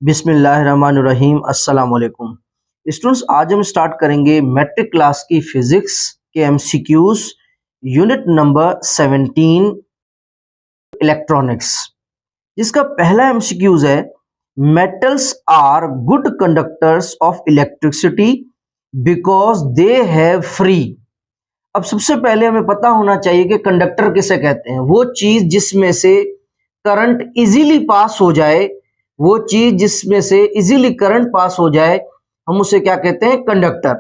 बिस्मिल्लाहिर्रहमानिर्रहीम। अस्सलाम वालेकुम स्टूडेंट्स, आज हम स्टार्ट करेंगे मैट्रिक क्लास की फिजिक्स के एमसीक्यूज यूनिट नंबर 17 इलेक्ट्रॉनिक्स, जिसका पहला एमसीक्यूज है metals are good conductors of electricity because they have free. अब सबसे पहले हमें पता होना चाहिए कि कंडक्टर किसे कहते हैं। वो चीज जिसमें से करंट इजीली पास हो जाए, वो चीज जिसमें से इजीली करंट पास हो जाए, हम उसे क्या कहते हैं? कंडक्टर।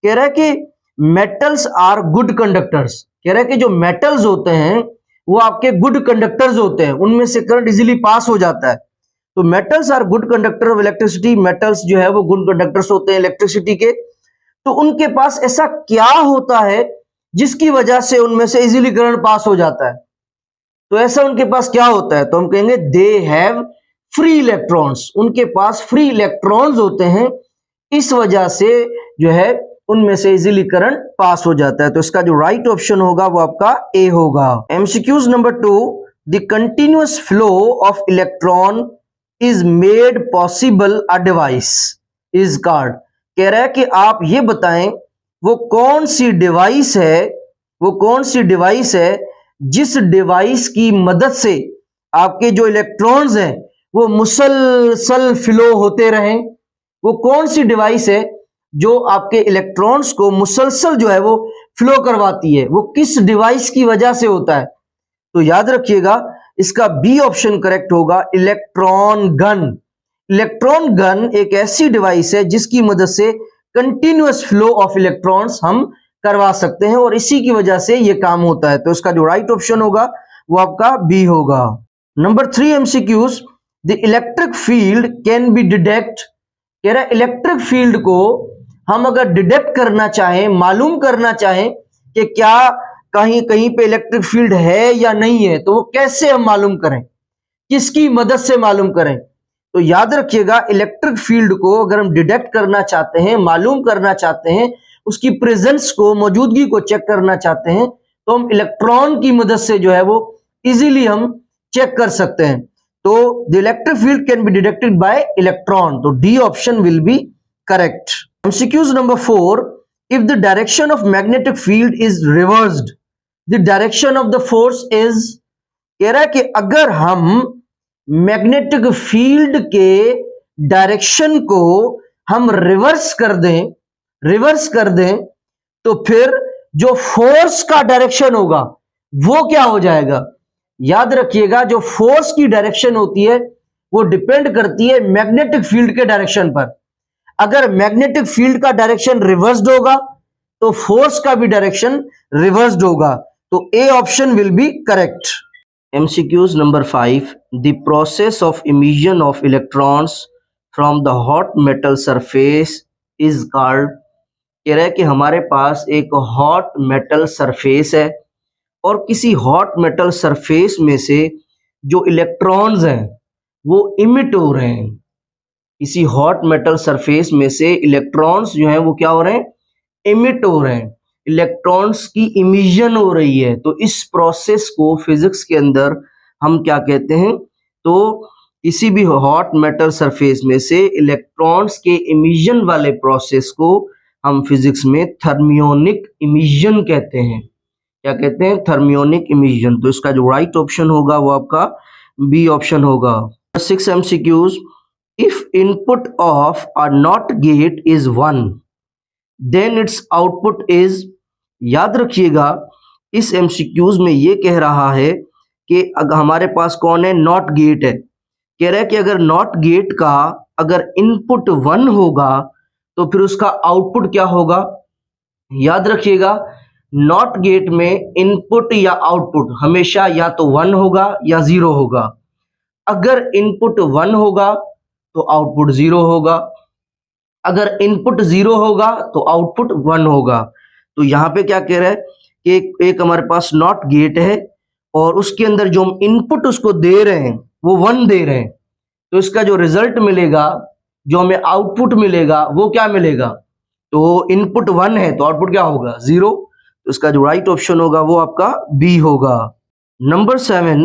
कह रहा है कि मेटल्स आर गुड कंडक्टर्स। कह रहा है कि जो मेटल्स होते हैं वो आपके गुड कंडक्टर्स होते हैं, उनमें से करंट इजीली पास हो जाता है। तो metals are good conductor of electricity. Metals जो है वो गुड कंडक्टर्स होते हैं इलेक्ट्रिसिटी के। तो उनके पास ऐसा क्या होता है जिसकी वजह से उनमें से इजीली करंट पास हो जाता है? तो ऐसा उनके पास क्या होता है? तो हम कहेंगे दे हैव फ्री इलेक्ट्रॉन्स। उनके पास फ्री इलेक्ट्रॉन्स होते हैं, इस वजह से जो है उनमें से इजीली करंट पास हो जाता है। तो इसका जो राइट ऑप्शन होगा वो आपका ए होगा। MCQs number 2, the continuous flow of electron is made possible a device is called. कह रहा है कि आप ये बताएं वो कौन सी डिवाइस है, वो कौन सी डिवाइस है जिस डिवाइस की मदद से आपके जो इलेक्ट्रॉन्स हैं वो मुसलसल फ्लो होते रहें। वो कौन सी डिवाइस है जो आपके इलेक्ट्रॉन्स को मुसलसल जो है वो फ्लो करवाती है? वो किस डिवाइस की वजह से होता है? तो याद रखिएगा इसका बी ऑप्शन करेक्ट होगा, इलेक्ट्रॉन गन। इलेक्ट्रॉन गन एक ऐसी डिवाइस है जिसकी मदद से कंटिन्यूअस फ्लो ऑफ इलेक्ट्रॉन्स हम करवा सकते हैं और इसी की वजह से ये काम होता है। तो इसका जो राइट ऑप्शन होगा वो आपका बी होगा। Number 3 MCQs, the electric field can B detect. कह रहा है इलेक्ट्रिक फील्ड को हम अगर डिटेक्ट करना चाहें, मालूम करना चाहें कि क्या कहीं कहीं पे इलेक्ट्रिक फील्ड है या नहीं है, तो वो कैसे हम मालूम करें, किसकी मदद से मालूम करें? तो याद रखिएगा इलेक्ट्रिक फील्ड को अगर हम डिटेक्ट करना चाहते हैं, मालूम करना चाहते हैं, उसकी प्रेजेंस को, मौजूदगी को चेक करना चाहते हैं, तो हम इलेक्ट्रॉन की मदद से जो है वो इजीली हम चेक कर सकते हैं। तो the electric field can be detected by electron. तो D option will be correct. MCQs number 4, if the direction of magnetic field is reversed, the direction of the force is. कह रहा है कि अगर हम मैग्नेटिक फील्ड के direction को हम रिवर्स कर दें, तो फिर जो फोर्स का डायरेक्शन होगा वो क्या हो जाएगा? याद रखिएगा जो फोर्स की डायरेक्शन होती है वो डिपेंड करती है मैग्नेटिक फील्ड के डायरेक्शन पर। अगर मैग्नेटिक फील्ड का डायरेक्शन रिवर्स्ड होगा तो फोर्स का भी डायरेक्शन रिवर्स्ड होगा। तो A option will be correct. MCQs number 5, the process of emission of electrons from the hot metal surface is called. कह रहा है कि हमारे पास एक हॉट मेटल सरफेस है और किसी हॉट मेटल सरफेस में से जो इलेक्ट्रॉन्स हैं वो इमिट हो रहे हैं। किसी हॉट मेटल सरफेस में से इलेक्ट्रॉन्स जो हैं वो क्या हो रहे हैं? इमिट हो रहे हैं। इलेक्ट्रॉन्स की इमिशन हो रही है। तो इस प्रोसेस को फिजिक्स के अंदर हम क्या कहते हैं? तो किसी भी हॉट मेटल सरफेस में से इलेक्ट्रॉन्स के इमिशन वाले प्रोसेस को हम फिजिक्स में थर्मियोनिक इमिशन कहते हैं। क्या कहते हैं? Thermionic emission. तो इसका जो राइट ऑप्शन होगा वो आपका बी ऑप्शन होगा। 6 MCQs, if input of a not gate is 1 then its output is. याद रखिएगा इस एमसीक्यूज में ये कह रहा है कि अगर हमारे पास कौन है? नॉट गेट है। कह रहा है कि अगर नॉट गेट का अगर इनपुट 1 होगा तो फिर उसका आउटपुट क्या होगा? याद रखिएगा नॉट गेट में इनपुट या आउटपुट हमेशा या तो 1 होगा या 0 होगा। अगर इनपुट 1 होगा तो आउटपुट 0 होगा, अगर इनपुट 0 होगा तो आउटपुट 1 होगा। तो यहाँ पे क्या कह रहा है कि एक हमारे पास नॉट गेट है और उसके अंदर जो हम इनपुट उसको दे रहे हैं वो 1 दे रहे हैं। तो इसका जो रिजल्ट मिलेगा, जो हमें आउटपुट मिलेगा वो क्या मिलेगा? तो इनपुट 1 है तो आउटपुट क्या होगा? 0। तो इसका जो राइट ऑप्शन होगा वो आपका बी होगा। Number 7,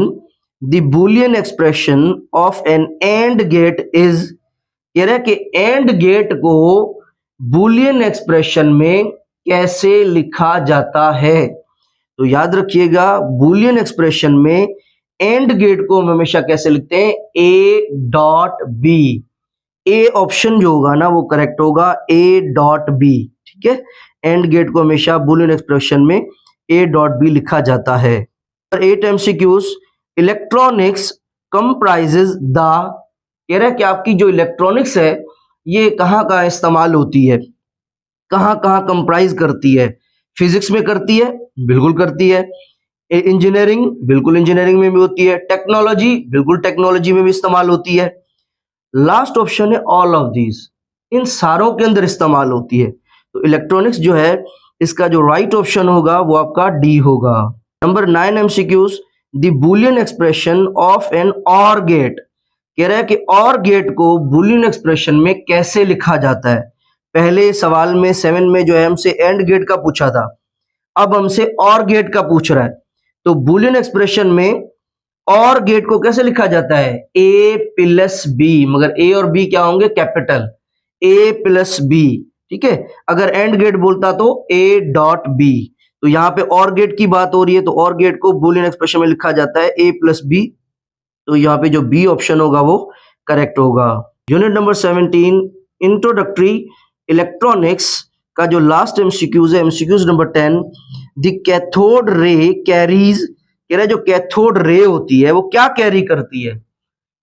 the Boolean expression of an and gate is. कह रहा है कि एंड गेट को बुलियन एक्सप्रेशन में कैसे लिखा जाता है। तो याद रखिएगा, बुलियन एक्सप्रेशन में एंड गेट को हम हमेशा कैसे लिखते हैं, A dot B. A option जो होगा ना वो करेक्ट होगा, ए डॉट बी। ठीक है, एंड गेट को हमेशा बुलियन एक्सप्रेशन में ए डॉट बी लिखा जाता है। 8 MCQs, इलेक्ट्रॉनिक्स कंप्राइजेज द, कह रहा है कि आपकी जो इलेक्ट्रॉनिक्स है ये कहाँ कहाँ इस्तेमाल होती है, कहाँ कहाँ कंप्राइज करती है। फिजिक्स में करती है, बिल्कुल करती है। इंजीनियरिंग, बिल्कुल इंजीनियरिंग में भी होती है। टेक्नोलॉजी, बिल्कुल टेक्नोलॉजी में भी इस्तेमाल होती है। लास्ट ऑप्शन है ऑल ऑफ दीज, इन सारों के अंदर इस्तेमाल होती है। तो इलेक्ट्रॉनिक्स जो है इसका जो राइट ऑप्शन होगा वो आपका डी होगा। Number 9 MCQs, the boolean expression of an OR gate, कह रहा है कि और गेट को बुलियन एक्सप्रेशन में कैसे लिखा जाता है। पहले सवाल में 7 में जो है हमसे एंड गेट का पूछा था, अब हमसे और गेट का पूछ रहा है। तो बुलियन एक्सप्रेशन में और गेट को कैसे लिखा जाता है, ए प्लस बी, मगर ए और बी क्या होंगे, कैपिटल, ए प्लस बी। ठीक है, अगर एंड गेट बोलता तो ए डॉट बी। तो यहाँ पे और गेट की बात हो रही है, तो और गेट को बुलियन एक्सप्रेशन में लिखा जाता है ए प्लस बी। तो यहाँ पे जो बी ऑप्शन होगा वो करेक्ट होगा। यूनिट नंबर 17, इंट्रोडक्टरी इलेक्ट्रॉनिक्स का जो लास्ट एमसीक्यूज है, MCQs number 10, the cathode ray carries, कह रहा है जो कैथोड रे होती है वो क्या कैरी करती है।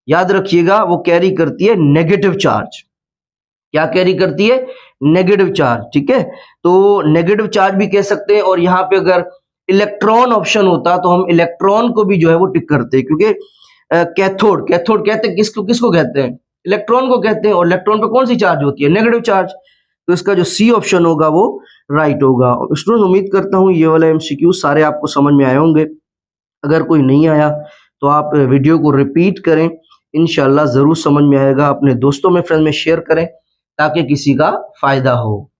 याद रखिएगा, वो कैरी करती है नेगेटिव चार्ज। क्या कैरी करती है, नेगेटिव चार्ज। ठीक है, तो नेगेटिव चार्ज भी कह सकते हैं। और यहाँ पे अगर इलेक्ट्रॉन ऑप्शन होता तो हम इलेक्ट्रॉन को भी जो है वो टिक करते हैं, क्योंकि कैथोड, कैथोड कहते हैं किसको, किसको कहते हैं, इलेक्ट्रॉन को कहते हैं। और इलेक्ट्रॉन पे कौन सी चार्ज होती है, नेगेटिव चार्ज। तो इसका जो सी ऑप्शन होगा वो राइट होगा। स्टूडेंट्स, उम्मीद करता हूँ ये वाला एमसीक्यू सारे आपको समझ में आए होंगे। अगर कोई नहीं आया तो आप वीडियो को रिपीट करें, इंशाल्लाह जरूर समझ में आएगा। अपने दोस्तों में, फ्रेंड में शेयर करें ताकि किसी का फायदा हो।